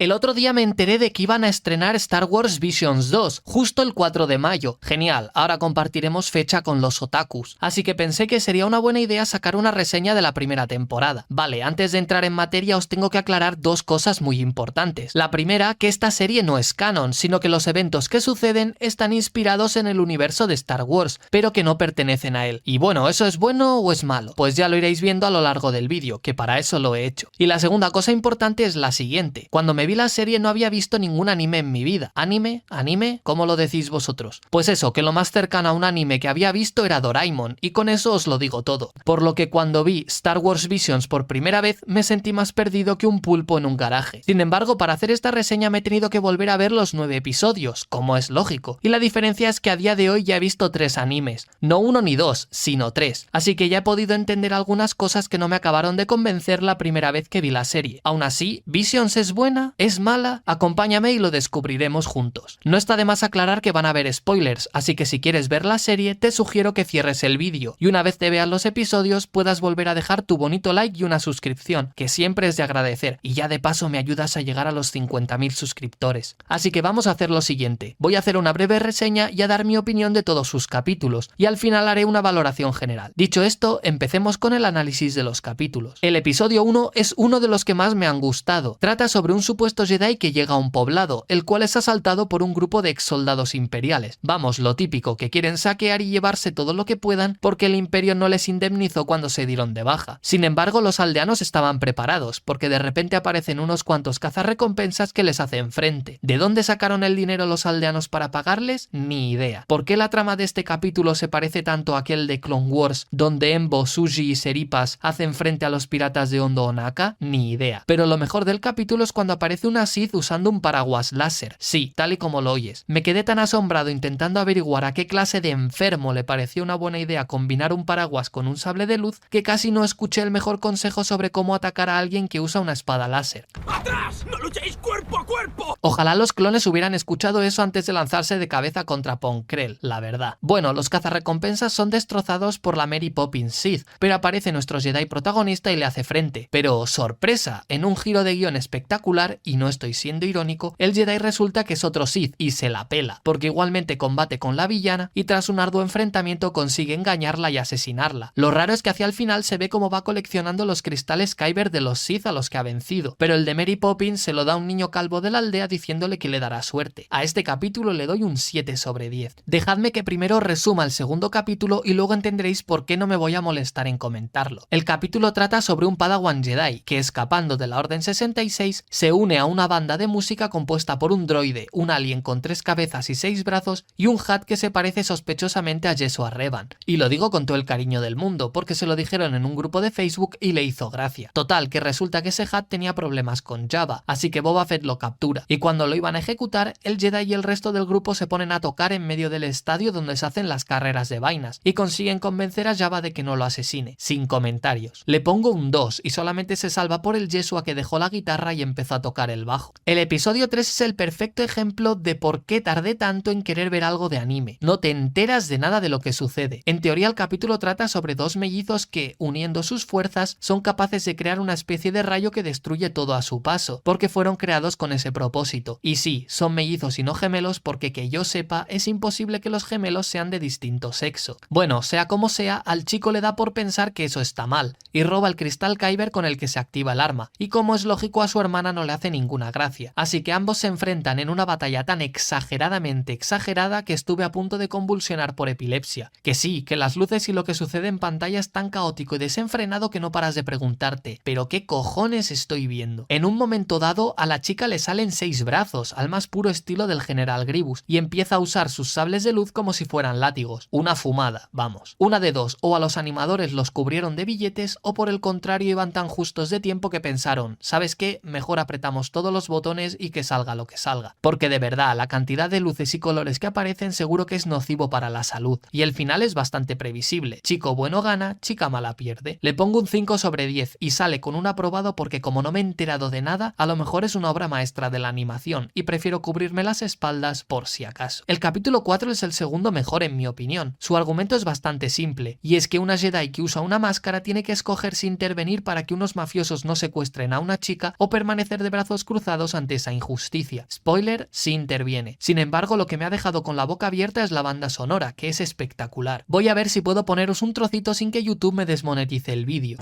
El otro día me enteré de que iban a estrenar Star Wars Visions 2, justo el 4 de mayo. Genial, ahora compartiremos fecha con los otakus. Así que pensé que sería una buena idea sacar una reseña de la primera temporada. Vale, antes de entrar en materia os tengo que aclarar dos cosas muy importantes. La primera, que esta serie no es canon, sino que los eventos que suceden están inspirados en el universo de Star Wars, pero que no pertenecen a él. Y bueno, ¿eso es bueno o es malo? Pues ya lo iréis viendo a lo largo del vídeo, que para eso lo he hecho. Y la segunda cosa importante es la siguiente. Cuando me vi la serie no había visto ningún anime en mi vida. ¿Anime? ¿Anime? ¿Cómo lo decís vosotros? Pues eso, que lo más cercano a un anime que había visto era Doraemon, y con eso os lo digo todo. Por lo que cuando vi Star Wars Visions por primera vez me sentí más perdido que un pulpo en un garaje. Sin embargo, para hacer esta reseña me he tenido que volver a ver los 9 episodios, como es lógico. Y la diferencia es que a día de hoy ya he visto 3 animes. No 1 ni 2, sino 3. Así que ya he podido entender algunas cosas que no me acabaron de convencer la primera vez que vi la serie. Aún así, ¿Visions es buena? ¿Es mala? Acompáñame y lo descubriremos juntos. No está de más aclarar que van a haber spoilers, así que si quieres ver la serie te sugiero que cierres el vídeo y una vez te veas los episodios puedas volver a dejar tu bonito like y una suscripción, que siempre es de agradecer, y ya de paso me ayudas a llegar a los 50.000 suscriptores. Así que vamos a hacer lo siguiente, voy a hacer una breve reseña y a dar mi opinión de todos sus capítulos, y al final haré una valoración general. Dicho esto, empecemos con el análisis de los capítulos. El episodio 1 es uno de los que más me han gustado. Trata sobre un supuesto Jedi que llega a un poblado, el cual es asaltado por un grupo de ex soldados imperiales. Vamos, lo típico, que quieren saquear y llevarse todo lo que puedan porque el imperio no les indemnizó cuando se dieron de baja. Sin embargo, los aldeanos estaban preparados, porque de repente aparecen unos cuantos cazarrecompensas que les hacen frente. ¿De dónde sacaron el dinero los aldeanos para pagarles? Ni idea. ¿Por qué la trama de este capítulo se parece tanto a aquel de Clone Wars, donde Embo, Suji y Seripas hacen frente a los piratas de Hondo Ohnaka? Ni idea. Pero lo mejor del capítulo es cuando aparece una Sith usando un paraguas láser. Sí, tal y como lo oyes. Me quedé tan asombrado intentando averiguar a qué clase de enfermo le parecía una buena idea combinar un paraguas con un sable de luz que casi no escuché el mejor consejo sobre cómo atacar a alguien que usa una espada láser. ¡Atrás! ¡No luchéis cuerpo a cuerpo! Ojalá los clones hubieran escuchado eso antes de lanzarse de cabeza contra Pong Krell, la verdad. Bueno, los cazarrecompensas son destrozados por la Mary Poppins Sith, pero aparece nuestro Jedi protagonista y le hace frente. Pero, sorpresa, en un giro de guión espectacular, y no estoy siendo irónico, el Jedi resulta que es otro Sith y se la pela, porque igualmente combate con la villana y tras un arduo enfrentamiento consigue engañarla y asesinarla. Lo raro es que hacia el final se ve cómo va coleccionando los cristales Kyber de los Sith a los que ha vencido, pero el de Mary Poppins se lo da a un niño calvo de la aldea diciéndole que le dará suerte. A este capítulo le doy un 7 sobre 10. Dejadme que primero resuma el segundo capítulo y luego entenderéis por qué no me voy a molestar en comentarlo. El capítulo trata sobre un Padawan Jedi que, escapando de la Orden 66, se une a una banda de música compuesta por un droide, un alien con 3 cabezas y 6 brazos y un Hutt que se parece sospechosamente a Yeshua Revan. Y lo digo con todo el cariño del mundo, porque se lo dijeron en un grupo de Facebook y le hizo gracia. Total, que resulta que ese Hutt tenía problemas con Jabba, así que Boba Fett lo captura, y cuando lo iban a ejecutar, el Jedi y el resto del grupo se ponen a tocar en medio del estadio donde se hacen las carreras de vainas, y consiguen convencer a Jabba de que no lo asesine. Sin comentarios. Le pongo un 2, y solamente se salva por el Yeshua que dejó la guitarra y empezó a tocar el bajo. El episodio 3 es el perfecto ejemplo de por qué tardé tanto en querer ver algo de anime. No te enteras de nada de lo que sucede. En teoría el capítulo trata sobre dos mellizos que, uniendo sus fuerzas, son capaces de crear una especie de rayo que destruye todo a su paso, porque fueron creados con ese propósito. Y sí, son mellizos y no gemelos porque que yo sepa es imposible que los gemelos sean de distinto sexo. Bueno, sea como sea, al chico le da por pensar que eso está mal, y roba el cristal Kyber con el que se activa el arma, y como es lógico a su hermana no le hace ninguna gracia, así que ambos se enfrentan en una batalla tan exageradamente exagerada que estuve a punto de convulsionar por epilepsia. Que sí, que las luces y lo que sucede en pantalla es tan caótico y desenfrenado que no paras de preguntarte, ¿pero qué cojones estoy viendo? En un momento dado, a la chica le salen 6 brazos, al más puro estilo del General Grievous, y empieza a usar sus sables de luz como si fueran látigos. Una fumada, vamos. Una de dos, o a los animadores los cubrieron de billetes, o por el contrario iban tan justos de tiempo que pensaron, ¿sabes qué? Mejor apretamos todos los botones y que salga lo que salga. Porque de verdad, la cantidad de luces y colores que aparecen seguro que es nocivo para la salud. Y el final es bastante previsible. Chico bueno gana, chica mala pierde. Le pongo un 5 sobre 10 y sale con un aprobado porque como no me he enterado de nada, a lo mejor es una obra maestra de la animación y prefiero cubrirme las espaldas por si acaso. El capítulo 4 es el segundo mejor en mi opinión. Su argumento es bastante simple, y es que una Jedi que usa una máscara tiene que escoger si intervenir para que unos mafiosos no secuestren a una chica o permanecer de brazos brazos cruzados ante esa injusticia. Spoiler, sí interviene. Sin embargo, lo que me ha dejado con la boca abierta es la banda sonora, que es espectacular. Voy a ver si puedo poneros un trocito sin que YouTube me desmonetice el vídeo.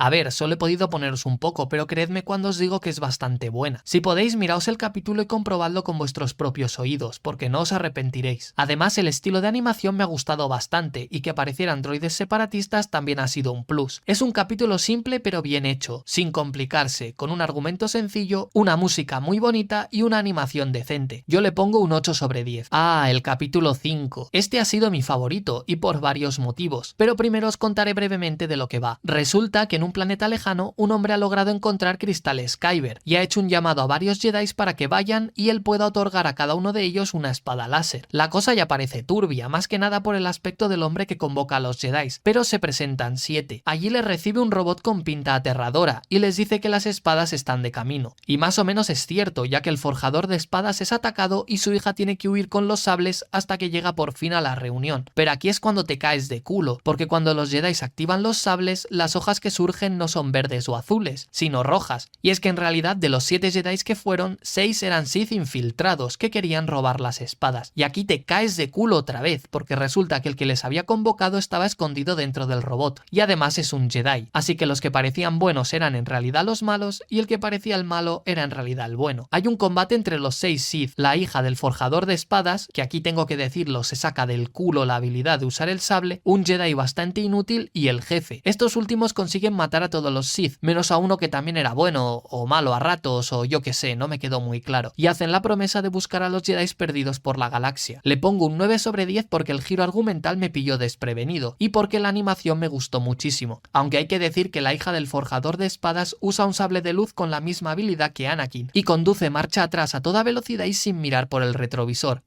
A ver, solo he podido poneros un poco, pero creedme cuando os digo que es bastante buena. Si podéis, miraos el capítulo y comprobadlo con vuestros propios oídos, porque no os arrepentiréis. Además, el estilo de animación me ha gustado bastante, y que aparecieran droides separatistas también ha sido un plus. Es un capítulo simple pero bien hecho, sin complicarse, con un argumento sencillo, una música muy bonita y una animación decente. Yo le pongo un 8 sobre 10. Ah, el capítulo 5. Este ha sido mi favorito, y por varios motivos, pero primero os contaré brevemente de lo que va. Resulta que en un planeta lejano, un hombre ha logrado encontrar cristales Kyber y ha hecho un llamado a varios Jedi para que vayan y él pueda otorgar a cada uno de ellos una espada láser. La cosa ya parece turbia, más que nada por el aspecto del hombre que convoca a los Jedi, pero se presentan 7. Allí les recibe un robot con pinta aterradora y les dice que las espadas están de camino. Y más o menos es cierto, ya que el forjador de espadas es atacado y su hija tiene que huir con los sables hasta que llega por fin a la reunión. Pero aquí es cuando te caes de culo, porque cuando los Jedi activan los sables, las hojas que surgen no son verdes o azules, sino rojas. Y es que en realidad de los 7 Jedi que fueron, 6 eran Sith infiltrados que querían robar las espadas. Y aquí te caes de culo otra vez, porque resulta que el que les había convocado estaba escondido dentro del robot, y además es un Jedi. Así que los que parecían buenos eran en realidad los malos, y el que parecía el malo era en realidad el bueno. Hay un combate entre los 6 Sith, la hija del forjador de espadas, que aquí tengo que decirlo, se saca del culo la habilidad de usar el sable, un Jedi bastante inútil y el jefe. Estos últimos consiguen matar a todos los Sith, menos a uno que también era bueno o malo a ratos o yo que sé, no me quedó muy claro, y hacen la promesa de buscar a los Jedi perdidos por la galaxia. Le pongo un 9 sobre 10 porque el giro argumental me pilló desprevenido y porque la animación me gustó muchísimo, aunque hay que decir que la hija del forjador de espadas usa un sable de luz con la misma habilidad que Anakin y conduce marcha atrás a toda velocidad y sin mirar por el retrovisor.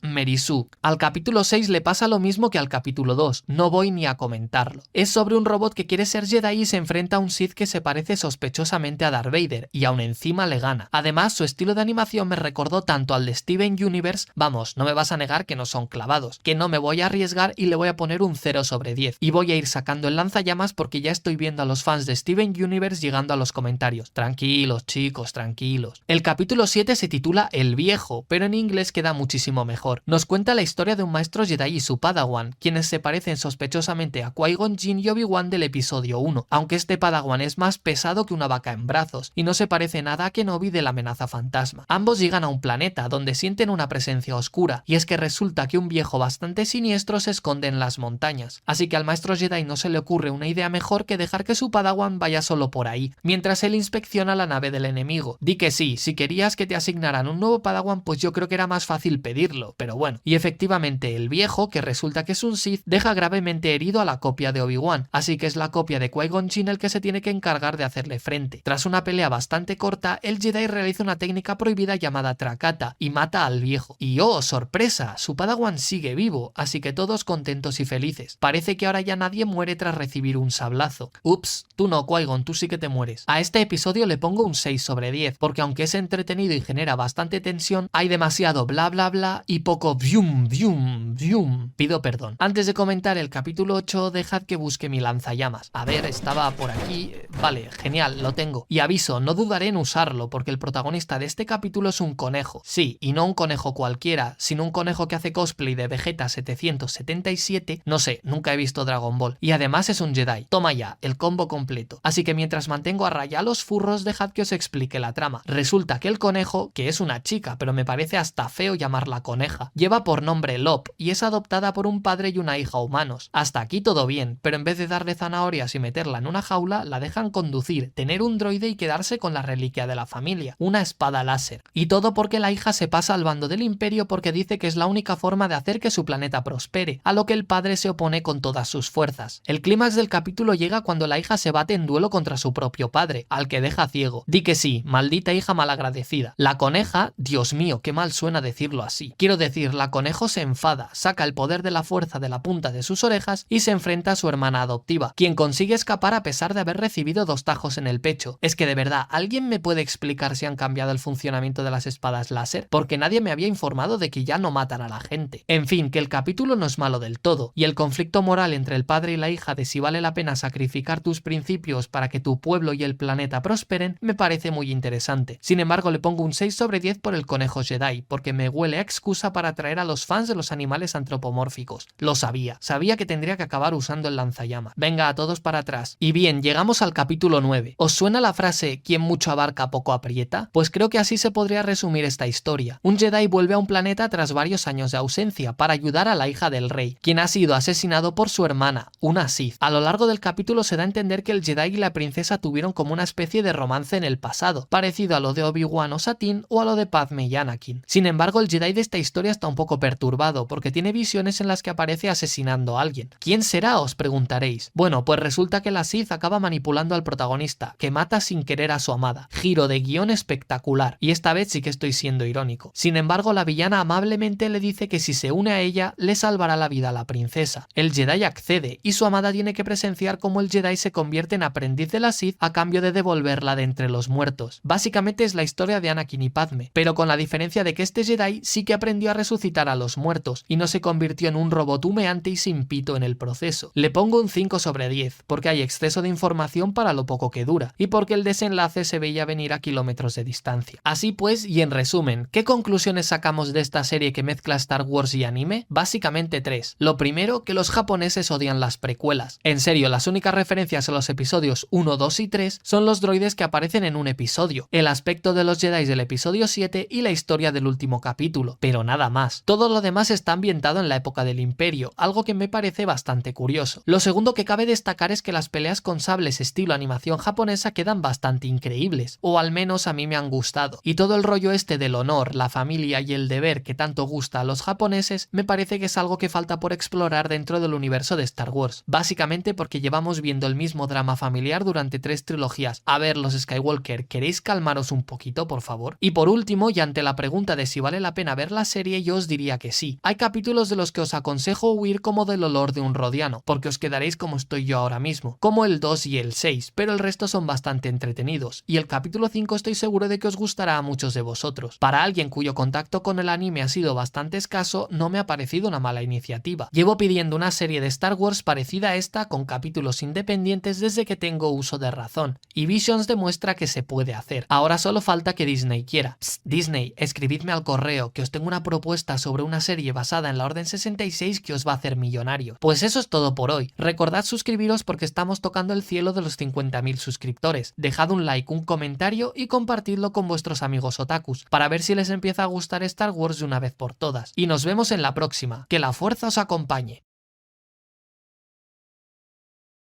Merisu. Al capítulo 6 le pasa lo mismo que al capítulo 2, no voy ni a comentarlo. Es sobre un robot que quiere ser Jedi y se enfrenta a un Sith que se parece sospechosamente a Darth Vader y aún encima le gana. Además, su estilo de animación me recordó tanto al de Steven Universe, vamos, no me vas a negar que no son clavados, que no me voy a arriesgar y le voy a poner un 0 sobre 10. Y voy a ir sacando el lanzallamas porque ya estoy viendo a los fans de Steven Universe llegando a los comentarios. Tranquilos, chicos, tranquilos. El capítulo 7 se titula El Viejo, pero en inglés queda muchísimo mejor. Nos cuenta la historia de un maestro Jedi y su Padawan, quienes se parecen sospechosamente a Qui-Gon Jinn y Obi-Wan del episodio 1, aunque este Padawan es más pesado que una vaca en brazos y no se parece nada a Kenobi de la amenaza fantasma. Ambos llegan a un planeta donde sienten una presencia oscura y es que resulta que un viejo bastante siniestro se esconde en las montañas, así que al maestro Jedi no se le ocurre una idea mejor que dejar que su Padawan vaya solo por ahí, mientras él inspecciona la nave del enemigo. Di que sí, si querías que te asignaran un nuevo Padawan pues yo creo que era más fácil pedirlo, pero bueno. Y efectivamente el viejo, que resulta que es un Sith, deja gravemente herido a la copia de Obi-Wan, así que es la copia de Qui-Gon Jinn el que se tiene que encargar de hacerle frente. Tras una pelea bastante corta, el Jedi realiza una técnica prohibida llamada Trakata y mata al viejo. Y ¡oh, sorpresa! Su Padawan sigue vivo, así que todos contentos y felices. Parece que ahora ya nadie muere tras recibir un sablazo. Ups, tú no, Qui-Gon, tú sí que te mueres. A este episodio le pongo un 6 sobre 10, porque aunque es entretenido y genera bastante tensión, hay demasiado bla bla bla y poco vium vium vium. Pido perdón. Antes de comentar el capítulo 8, dejad que busque mi lanzallamas. A ver, estaba por aquí. Vale, genial, lo tengo. Y aviso, no dudaré en usarlo, porque el protagonista de este capítulo es un conejo. Sí, y no un conejo cualquiera, sino un conejo que hace cosplay de Vegeta 777. No sé, nunca he visto Dragon Ball. Y además es un Jedi. Toma ya, el combo completo. Así que mientras mantengo a raya los furros, dejad que os explique la trama. Resulta que el conejo, que es una chica, pero me parece hasta feo llamarla coneja, lleva por nombre Lop y es adoptada por un padre y una hija humanos. Hasta aquí todo bien, pero en vez de darle zanahorias y meterla en una jaula, la dejan conducir, tener un droide y quedarse con la reliquia de la familia, una espada láser. Y todo porque la hija se pasa al bando del Imperio porque dice que es la única forma de hacer que su planeta prospere, a lo que el padre se opone con todas sus fuerzas. El clímax del capítulo llega cuando la hija se bate en duelo contra su propio padre, al que deja ciego. Di que sí, maldita hija malagradecida. La coneja, Dios mío, qué mal suena decirlo así. Quiero decir, la conejo se enfada, saca el poder de la fuerza de la punta de sus orejas y se enfrenta a su hermana adoptiva, quien consigue escapar a pesar pesar de haber recibido 2 tajos en el pecho. Es que de verdad, ¿alguien me puede explicar si han cambiado el funcionamiento de las espadas láser? Porque nadie me había informado de que ya no matan a la gente. En fin, que el capítulo no es malo del todo, y el conflicto moral entre el padre y la hija de si vale la pena sacrificar tus principios para que tu pueblo y el planeta prosperen me parece muy interesante. Sin embargo, le pongo un 6 sobre 10 por el conejo Jedi, porque me huele a excusa para atraer a los fans de los animales antropomórficos. Lo sabía que tendría que acabar usando el lanzallamas. Venga, a todos para atrás. Y bien, llegamos al capítulo 9. ¿Os suena la frase "quien mucho abarca poco aprieta"? Pues creo que así se podría resumir esta historia. Un Jedi vuelve a un planeta tras varios años de ausencia para ayudar a la hija del rey, quien ha sido asesinado por su hermana, una Sith. A lo largo del capítulo se da a entender que el Jedi y la princesa tuvieron como una especie de romance en el pasado, parecido a lo de Obi-Wan o Satine o a lo de Padme y Anakin. Sin embargo, el Jedi de esta historia está un poco perturbado porque tiene visiones en las que aparece asesinando a alguien. ¿Quién será?, os preguntaréis. Bueno, pues resulta que la Sith acaba manipulando al protagonista, que mata sin querer a su amada. Giro de guión espectacular, y esta vez sí que estoy siendo irónico. Sin embargo, la villana amablemente le dice que si se une a ella, le salvará la vida a la princesa. El Jedi accede, y su amada tiene que presenciar cómo el Jedi se convierte en aprendiz de la Sith a cambio de devolverla de entre los muertos. Básicamente es la historia de Anakin y Padme, pero con la diferencia de que este Jedi sí que aprendió a resucitar a los muertos, y no se convirtió en un robot humeante y sin pito en el proceso. Le pongo un 5 sobre 10, porque hay exceso de información para lo poco que dura, y porque el desenlace se veía venir a kilómetros de distancia. Así pues, y en resumen, ¿qué conclusiones sacamos de esta serie que mezcla Star Wars y anime? Básicamente 3. Lo primero, que los japoneses odian las precuelas. En serio, las únicas referencias a los episodios 1, 2 y 3 son los droides que aparecen en un episodio, el aspecto de los Jedi del episodio 7 y la historia del último capítulo, pero nada más. Todo lo demás está ambientado en la época del Imperio, algo que me parece bastante curioso. Lo segundo que cabe destacar es que las peleas con sables estilo animación japonesa quedan bastante increíbles, o al menos a mí me han gustado, y todo el rollo este del honor, la familia y el deber que tanto gusta a los japoneses me parece que es algo que falta por explorar dentro del universo de Star Wars, básicamente porque llevamos viendo el mismo drama familiar durante 3 trilogías. A ver, los Skywalker, ¿queréis calmaros un poquito, por favor? Y por último, y ante la pregunta de si vale la pena ver la serie, yo os diría que sí. Hay capítulos de los que os aconsejo huir como del olor de un rodiano, porque os quedaréis como estoy yo ahora mismo, como el 2 y el 6, pero el resto son bastante entretenidos, y el capítulo 5 estoy seguro de que os gustará a muchos de vosotros. Para alguien cuyo contacto con el anime ha sido bastante escaso, no me ha parecido una mala iniciativa. Llevo pidiendo una serie de Star Wars parecida a esta con capítulos independientes desde que tengo uso de razón, y Visions demuestra que se puede hacer. Ahora solo falta que Disney quiera. Psst, Disney, escribidme al correo, que os tengo una propuesta sobre una serie basada en la Orden 66 que os va a hacer millonario. Pues eso es todo por hoy. Recordad suscribiros porque estamos tocando el cielo de los 50.000 suscriptores. Dejad un like, un comentario y compartidlo con vuestros amigos otakus, para ver si les empieza a gustar Star Wars de una vez por todas. Y nos vemos en la próxima. Que la fuerza os acompañe.